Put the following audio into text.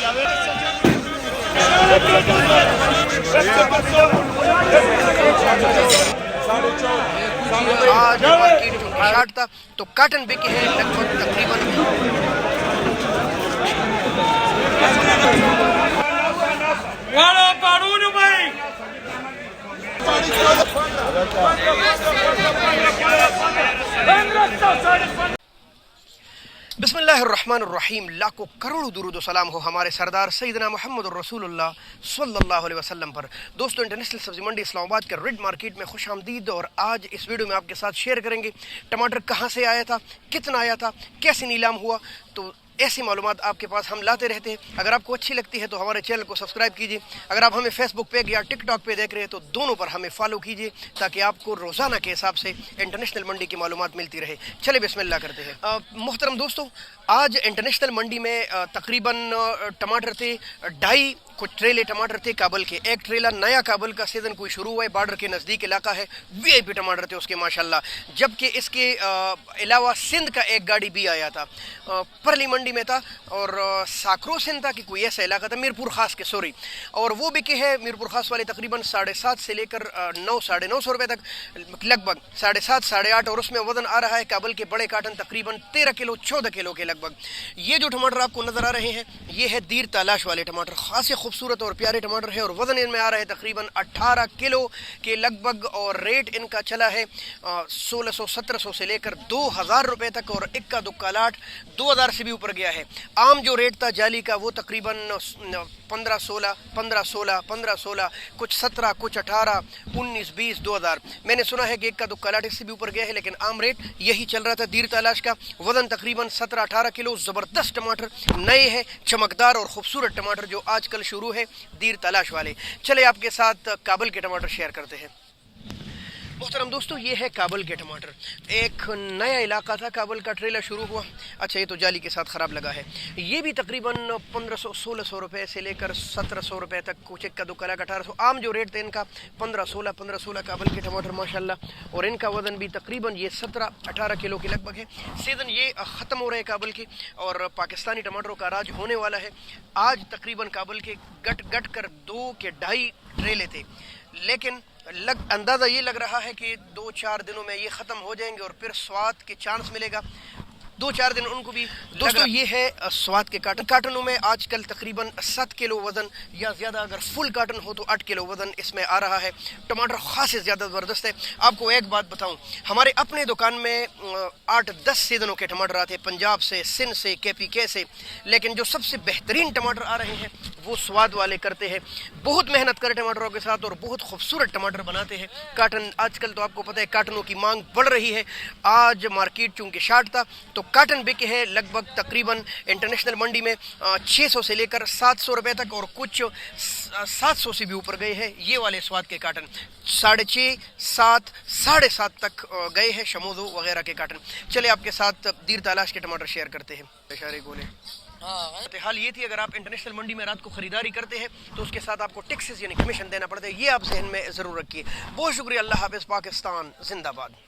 آج مارکیٹ جو شارٹ تھا تو کاٹن بکے ہیں لگ بھگ تقریباً بسم اللہ الرحمن الرحیم. لاکھوں کروڑوں درود و سلام ہو ہمارے سردار سیدنا محمد الرسول اللہ صلی اللہ علیہ وسلم پر. دوستو انٹرنیشنل سبزی منڈی اسلام آباد کے ریڈ مارکیٹ میں خوش آمدید. اور آج اس ویڈیو میں آپ کے ساتھ شیئر کریں گے ٹماٹر کہاں سے آیا تھا, کتنا آیا تھا, کیسے نیلام ہوا. تو ایسی معلومات آپ کے پاس ہم لاتے رہتے ہیں. اگر آپ کو اچھی لگتی ہے تو ہمارے چینل کو سبسکرائب کیجیے. اگر آپ ہمیں فیس بک پہ یا ٹک ٹاک پہ دیکھ رہے ہیں تو دونوں پر ہمیں فالو کیجیے تاکہ آپ کو روزانہ کے حساب سے انٹرنیشنل منڈی کی معلومات ملتی رہے. چلے بسم اللہ کرتے ہیں. محترم دوستو, آج انٹرنیشنل منڈی میں تقریباً ٹماٹر تھے 2.5 کچھ ٹریلے ٹماٹر تھے کابل کے. ایک ٹریلا نیا کابل کا سیزن کوئی شروع ہوا ہے, بارڈر کے نزدیک علاقہ ہے, وی آئی پی ٹماٹر تھے اس کے ماشاءاللہ. جبکہ اس کے علاوہ سندھ کا ایک گاڑی بھی آیا تھا, پرلی منڈی میں تھا, اور ساکرو سندھ تھا کہ کوئی ایسا علاقہ تھا, میرپور خاص کے سوری, اور وہ بکے ہے میرپور خاص والے تقریباً 750 سے لے کر 900-950 روپے تک, لگ بھگ 7.5-8.5. اور اس میں وزن آ رہا ہے کابل کے بڑے کاٹن تقریباً 13 کلو 14 کلو کے لگ بھگ. یہ جو ٹماٹر آپ کو نظر آ رہے ہیں یہ ہے دیر تالاش والے ٹماٹر, خاصی خوبصورت اور پیارے ٹماٹر ہے, اور وزن ان میں آ رہا ہے تقریباً 18 کلو کے لگ بھگ, اور ریٹ ان کا چلا ہے 1600-1700 سے لے کر 2000 روپے تک, اور اکا دکا لاٹ 2000 سے بھی اوپر گیا ہے. عام جو ریٹ تھا جالی کا وہ تقریباً 15-16 کچھ 17 کچھ 18 19 20 2000. میں نے سنا ہے کہ اکا دکا لاٹ اس سے بھی اوپر گیا ہے, لیکن عام ریٹ یہی چل رہا تھا دیر تالاش کا. وزن تقریباً 17-18 کلو. زبردست ٹماٹر نئے ہیں, چمکدار اور خوبصورت ٹماٹر جو آج کل شروع ہے دیر تلاش والے. چلے آپ کے ساتھ کابل کے ٹماٹر شیئر کرتے ہیں. محترم دوستو, یہ ہے کابل کے ٹماٹر. ایک نیا علاقہ تھا کابل کا, ٹریلر شروع ہوا. اچھا یہ تو جالی کے ساتھ خراب لگا ہے. یہ بھی تقریباً 1500-1600 روپے سے لے کر 1700 روپے تک, کچھ ایک کا دو کلا کا 1800. عام جو ریٹ تھے ان کا 15-16 کابل کے ٹماٹر ماشاءاللہ, اور ان کا وزن بھی تقریباً یہ 17-18 کلو کے لگ بھگ ہے. سیزن یہ ختم ہو رہے ہیں کابل کے, اور پاکستانی ٹماٹروں کا راج ہونے والا ہے. آج تقریباً کابل کے گٹ کر 2 کے 2.5 ٹریلے تھے, لیکن اندازہ یہ لگ رہا ہے کہ 2-4 دنوں میں یہ ختم ہو جائیں گے, اور پھر سوات کے چانس ملے گا 2-4 دن ان کو بھی. دوستو یہ ہے سوات کے کاٹن. کاٹنوں میں آج کل تقریباً 7 کلو وزن یا زیادہ, اگر فل کاٹن ہو تو 8 کلو وزن اس میں آ رہا ہے. ٹماٹر خاصی زیادہ زبردست ہے. آپ کو ایک بات بتاؤں, ہمارے اپنے دکان میں 8-10 سیزنوں کے ٹماٹر آتے ہیں, پنجاب سے, سندھ سے, KPK سے, لیکن جو سب سے بہترین ٹماٹر آ رہے ہیں وہ سواد والے کرتے ہیں. بہت محنت کرے ٹماٹروں کے ساتھ, اور بہت خوبصورت ٹماٹر بناتے ہیں. کاٹن آج کل تو آپ کو پتہ ہے کاٹنوں کی مانگ بڑھ رہی ہے. آج مارکیٹ چونکہ شارٹ تھا تو کاٹن بکے ہیں لگ بھگ تقریباً انٹرنیشنل منڈی میں 600 سے لے کر 700 روپے تک, اور کچھ 700 سے بھی اوپر گئے ہیں. یہ والے سواد کے کاٹن 6.5 7 7.5 تک گئے ہیں, شموزو وغیرہ کے کاٹن. چلے آپ کے ساتھ دیر تالاش کے ٹماٹر شیئر کرتے ہیں. اشارے گولے حال یہ تھی, اگر آپ انٹرنیشنل منڈی میں رات کو خریداری کرتے ہیں تو اس کے ساتھ آپ کو ٹیکسز یعنی کمیشن دینا پڑتا ہے. یہ آپ ذہن میں ضرور رکھیے. بہت شکریہ. اللہ حافظ. پاکستان زندہ باد.